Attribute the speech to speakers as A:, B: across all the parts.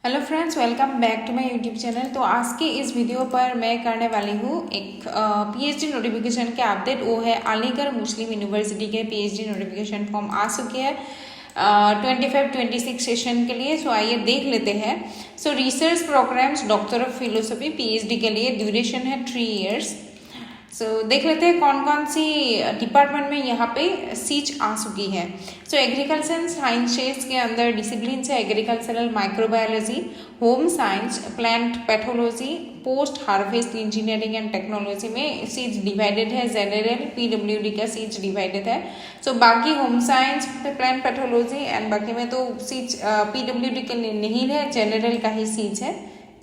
A: Hello friends, welcome back to my YouTube channel. तो आज की इस वीडियो पर मैं करने वाली हूँ एक पीएचडी नोटिफिकेशन के अपडेट। वो है अलीगढ़ मुस्लिम यूनिवर्सिटी के पीएचडी नोटिफिकेशन फॉर्म आ चुके हैं 25-26 सेशन के लिए। सो आइए देख लेते हैं। So research programs doctor of philosophy PhD के लिए ड्यूरेशन है 3 इयर्स। देख लेते हैं कौन कौन सी डिपार्टमेंट में यहाँ पे सीट आ चुकी है। एग्रीकल्चर एंड साइंसेस के अंदर डिसिप्लिन है agricultural microbiology, home science, plant pathology, post harvest engineering and technology में सीट्स डिवाइडेड है। जनरल पीडब्ल्यूडी का सीट्स डिवाइडेड है। बाकी home science, plant pathology and बाकी में तो सीट्स पीडब्ल्यूडी के लिए नहीं है, जनरल का ही सीट्स है।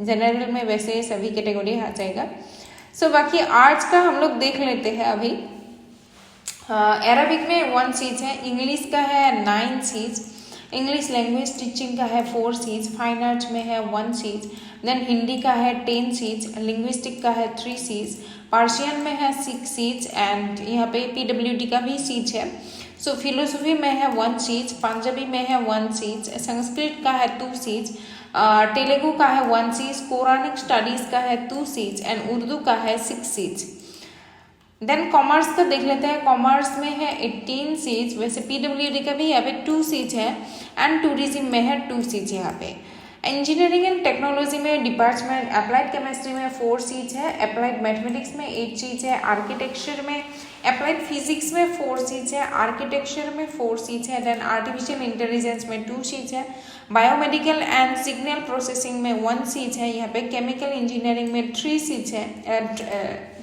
A: जनरल में वैसे सभी कैटेगरी आ जाएगा। बाकी आर्ट्स का हम लोग देख लेते हैं अभी। अरबिक में 1 सीट है, इंग्लिश का है 9 सीट्स, इंग्लिश लैंग्वेज टीचिंग का है 4 सीट्स, फाइन आर्ट्स में है 1 सीट, देन हिंदी का है 10 सीट्स, लिंग्विस्टिक का है 3 सीट्स, पर्शियन में है 6 सीट्स एंड यहाँ पे पीडब्ल्यूडी का भी सीट है। फिलोसफी में है 1 सीट, पंजाबी में है 1 सीट, संस्कृत का है 2 सीट्स, तेलुगु का है 1 सीट, कुरानिक स्टडीज का है 2 सीट्स एंड उर्दू का है 6 सीट्स। देन कॉमर्स का देख लेते हैं। कॉमर्स में है 18 सीट्स, वैसे पीडब्ल्यूडी का भी यहाँ पे 2 सीट्स है एंड टूरिज्म में है 2 सीट्स यहाँ पे। इंजीनियरिंग एंड टेक्नोलॉजी में डिपार्टमेंट अप्लाइड केमिस्ट्री में 4 सीट्स है, अप्लाइड मैथमेटिक्स में 8 सीट्स है, आर्किटेक्चर में अप्लाइड फिजिक्स में 4 सीट्स है, आर्किटेक्चर में 4 सीट्स है, देन आर्टिफिशियल इंटेलिजेंस में 2 सीट्स है, बायोमेडिकल एंड सिग्नल प्रोसेसिंग में 1 सीट है, यहाँ पे केमिकल इंजीनियरिंग में 3 सीट्स है,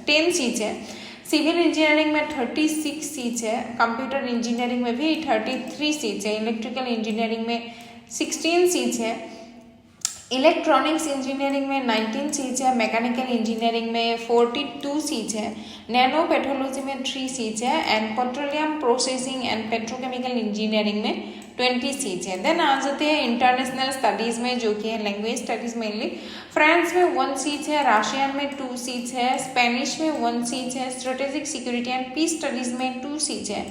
A: 10 सीट्स है, सिविल इंजीनियरिंग में 36 सीट्स है, कंप्यूटर इंजीनियरिंग में भी 33 सीट्स है, इलेक्ट्रिकल इंजीनियरिंग में 16 सीट्स है, इलेक्ट्रॉनिक्स इंजीनियरिंग में 19 सीट्स है, मैकेनिकल इंजीनियरिंग में 42 सीट्स है, नैनो पेट्रोलॉजी में 3 सीट्स है and petroleum processing and petrochemical engineering में 20 सीट्स है। देन आ जाते हैं इंटरनेशनल स्टडीज में, जो कि है लैंग्वेज स्टडीज मेनली। फ्रांस में 1 सीट है, रशियन में 2 सीट्स है, स्पेनिश में 1 सीट है, strategic security and peace studies में 2 सीट्स है,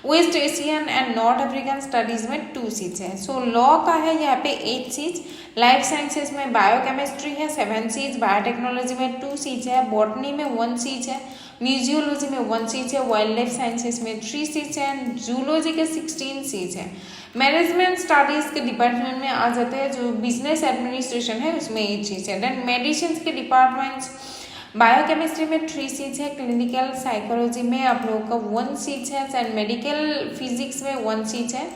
A: West Asian and North African studies में 2 सीट्स है। लॉ का है यहाँ पे 8 सीट्स, लाइफ साइंसेज में बायोकेमिस्ट्री है 7 सीट्स, बायोटेक्नोलॉजी में 2 सीट्स है, बॉटनी में 1 सीट है, म्यूजियोलॉजी में 1 सीट है, वाइल्ड लाइफ साइंसेज में 3 सीट्स है एंड जूलॉजी के 16 सीट्स है। मैनेजमेंट स्टडीज के डिपार्टमेंट में आ जाते हैं, जो बिजनेस एडमिनिस्ट्रेशन है उसमें 8 सीट्स है। देन मेडिसिन के डिपार्टमेंट्स, बायोकेमिस्ट्री में 3 सीट्स है, क्लिनिकल साइकोलॉजी में आप लोगों का 1 सीट है एंड मेडिकल फिजिक्स में 1 सीट है,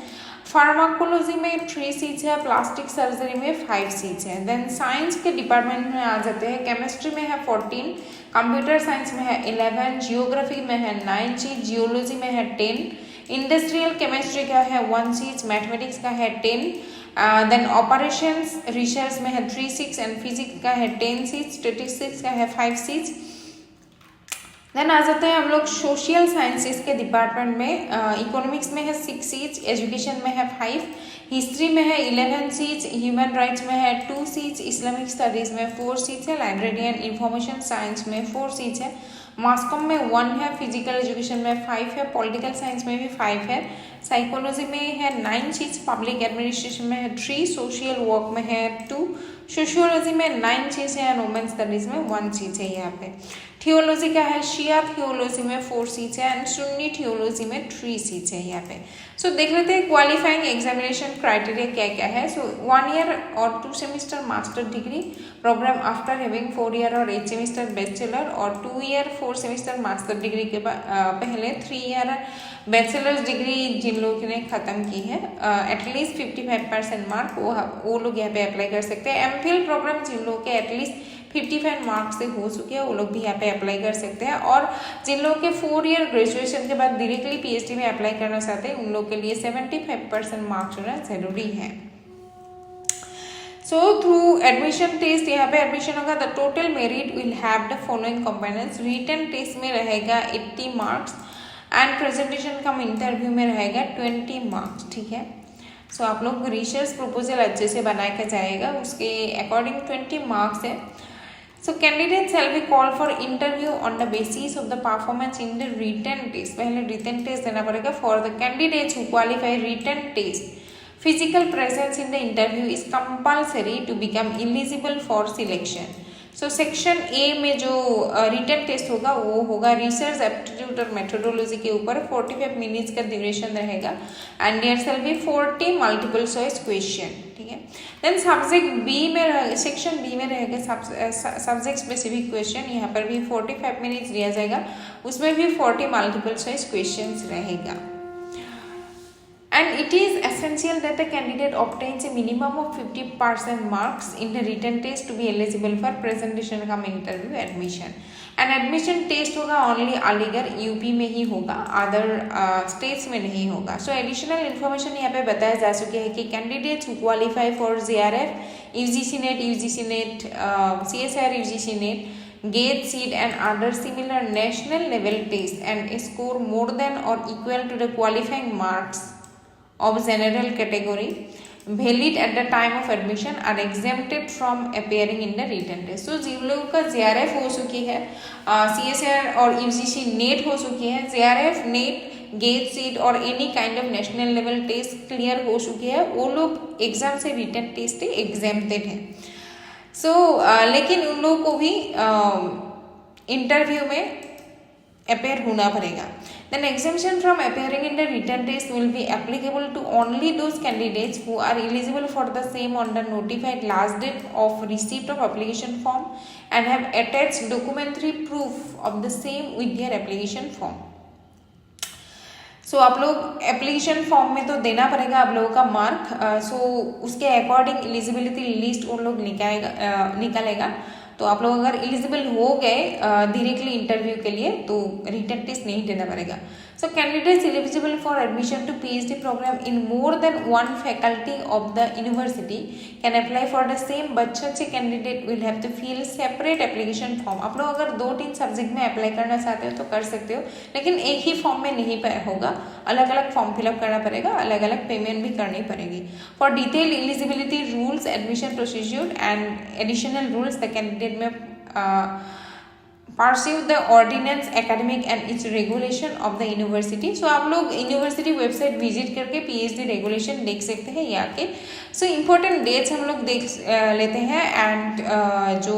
A: फार्माकोलॉजी में 3 सीट्स है, प्लास्टिक सर्जरी में 5 सीट्स है। देन साइंस के डिपार्टमेंट में आ जाते हैं, केमिस्ट्री में है 14, कंप्यूटर साइंस में है 11, जियोग्राफी में है 9 सीट, जियोलॉजी में है 10, इंडस्ट्रियल केमिस्ट्री का है 1 सीट, मैथमेटिक्स का है 10, देन ऑपरेशंस रिसर्च में है 3 सीट्स एंड फिजिक्स का है 10 सीट्स, स्टैटिस्टिक्स का है 5 सीट्स। देन आ जाते हैं हम लोग सोशल साइंसेस के डिपार्टमेंट में। इकोनॉमिक्स में है 6 सीट्स, एजुकेशन में है 5, हिस्ट्री में है 11 सीट्स, ह्यूमन राइट्स में है 2 सीट्स, इस्लामिक स्टडीज में 4 सीट्स है, लाइब्रेरी एंड इंफॉर्मेशन साइंस में 4 सीट्स है, मास कॉम में 1 है, फिजिकल एजुकेशन में 5 है, पॉलिटिकल साइंस में भी 5 है, साइकोलॉजी में है 9 सीट्स, पब्लिक एडमिनिस्ट्रेशन में है 3, सोशल वर्क में है 2, सोशियोलॉजी में 9 सीट्स है एंड वुमेन स्टडीज में 1 सीट है। यहाँ पे थियोलॉजी का है, शिया थियोलॉजी में 4 सीट्स है एंड सुन्नी थियोलॉजी में 3 सीट्स है यहाँ पे। देख लेते हैं क्वालिफाइंग एग्जामिनेशन क्राइटेरिया क्या क्या है। 1 ईयर और 2 semester master degree program after having 4 year और 8 सेमेस्टर बैचलर, और 2 ईयर 4 सेमेस्टर मास्टर डिग्री के पहले 3 ईयर बैचलर्स डिग्री जिन लोगों ने खत्म की है, एटलीस्ट 55% मार्क वो लोग यहाँ पे अप्लाई कर सकते हैं। एमफिल प्रोग्राम जिन लोगों के एटलीस्ट 55 मार्क्स से हो चुके हैं वो लोग भी यहाँ पे अप्लाई कर सकते हैं, और जिन लोगों के 4 ईयर ग्रेजुएशन के बाद डायरेक्टली पीएचडी में अप्लाई करना चाहते हैं उन लोग के लिए 75% मार्क्स होना जरूरी है। थ्रू एडमिशन टेस्ट यहाँ पे एडमिशन होगा। The total merit will have the following components. Written test में रहेगा 80 marks and presentation cum interview में रहेगा 20 मार्क्स, ठीक है। आप लोग रिसर्च प्रपोजल अच्छे से बना के जाएगा, उसके अकॉर्डिंग 20 मार्क्स है। Candidate shall be called for interview on the basis of the performance in the written test। पहले written test देना पड़ेगा। For the candidates who qualify written test Physical presence in the interview is compulsory to become eligible for selection. So section A में जो written test होगा वो होगा research aptitude और methodology के ऊपर 45 मिनट्स का ड्यूरेशन रहेगा and there shall be 40 multiple choice question, ठीक है। देन सब्जेक्ट बी में सेक्शन बी में रहेगा सब्जेक्ट स्पेसिफिक क्वेश्चन, यहाँ पर भी 45 मिनट्स दिया जाएगा, उसमें भी 40 मल्टीपल चॉइस क्वेश्चन रहेगा। And it is essential that the candidate obtains a minimum of 50% marks in the written test to be eligible for presentation cum interview admission. And admission test होगा only Aligarh UP में ही होगा, other states में नहीं होगा। So additional information यहाँ पे बताया जा चुकी है कि candidates who qualify for JRF, UGC NET, CSIR UGC NET, GATE, SEET and other similar national level tests and score more than or equal to the qualifying marks of general category valid at the time of admission are exempted from appearing in the written test. So जिन लोगों का JRF हो चुकी है, CSIR और UGC NET हो चुकी है, JRF NET GATE SEET और any kind of national level test clear हो चुकी है, वो लोग एग्जाम से रिटन टेस्ट एग्जेम्प्टेड हैं। सो लेकिन उन लोगों को भी इंटरव्यू में अपेयर होना पड़ेगा। Then exemption from appearing in the written test will be applicable to only those candidates who are eligible for the same on the notified last date of receipt of application form and have attached documentary proof of the same with their application form. आप लोग application form में तो देना पड़ेगा आप लोगों का mark, उसके अकॉर्डिंग एलिजिबिलिटी लिस्ट उन लोग निकालेगा। तो आप लोग अगर एलिजिबल हो गए डायरेक्टली इंटरव्यू के लिए तो रिटन टेस्ट नहीं देना पड़ेगा। So candidates eligible for admission to PhD programme in more than one faculty of the university can apply for the same, but such a candidate will have to fill separate application form. आप लोग अगर 2-3 subject में apply करना चाहते हो तो कर सकते हो, लेकिन एक ही फॉर्म में नहीं होगा, अलग अलग फॉर्म फिलअप करना पड़ेगा, अलग अलग पेमेंट भी करनी पड़ेगी। For detail eligibility rules, admission procedure and additional rules the candidate में pursue the ordinance academic and its regulation of the university। सो आप लोग यूनिवर्सिटी वेबसाइट विजिट करके PhD रेगुलेशन देख सकते हैं यहाँ के। सो इम्पोर्टेंट डेट्स हम लोग देख लेते हैं एंड जो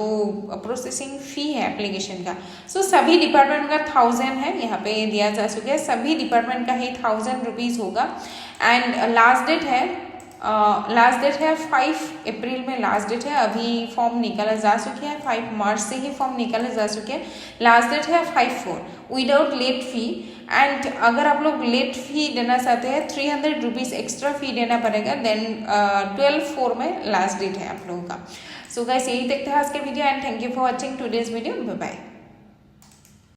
A: प्रोसेसिंग फ़ी है एप्लीकेशन का, सो सभी डिपार्टमेंट का 1000 है, यहाँ पे दिया जा चुका है, सभी डिपार्टमेंट का ही 1000 रुपीज़ होगा। एंड लास्ट डेट है 5 अप्रैल में लास्ट डेट है, अभी फॉर्म निकाला जा चुके हैं, 5 मार्च से ही फॉर्म निकाले जा चुके हैं। लास्ट डेट है 5/4 विदाउट लेट फी। एंड अगर आप लोग लेट फी देना चाहते हैं 300 रुपीज़ एक्स्ट्रा फी देना पड़ेगा। देन 12/4 में लास्ट डेट है आप लोगों का। सो गाइस यही देखते हैं आज के video and thank you for watching today's video. Bye bye.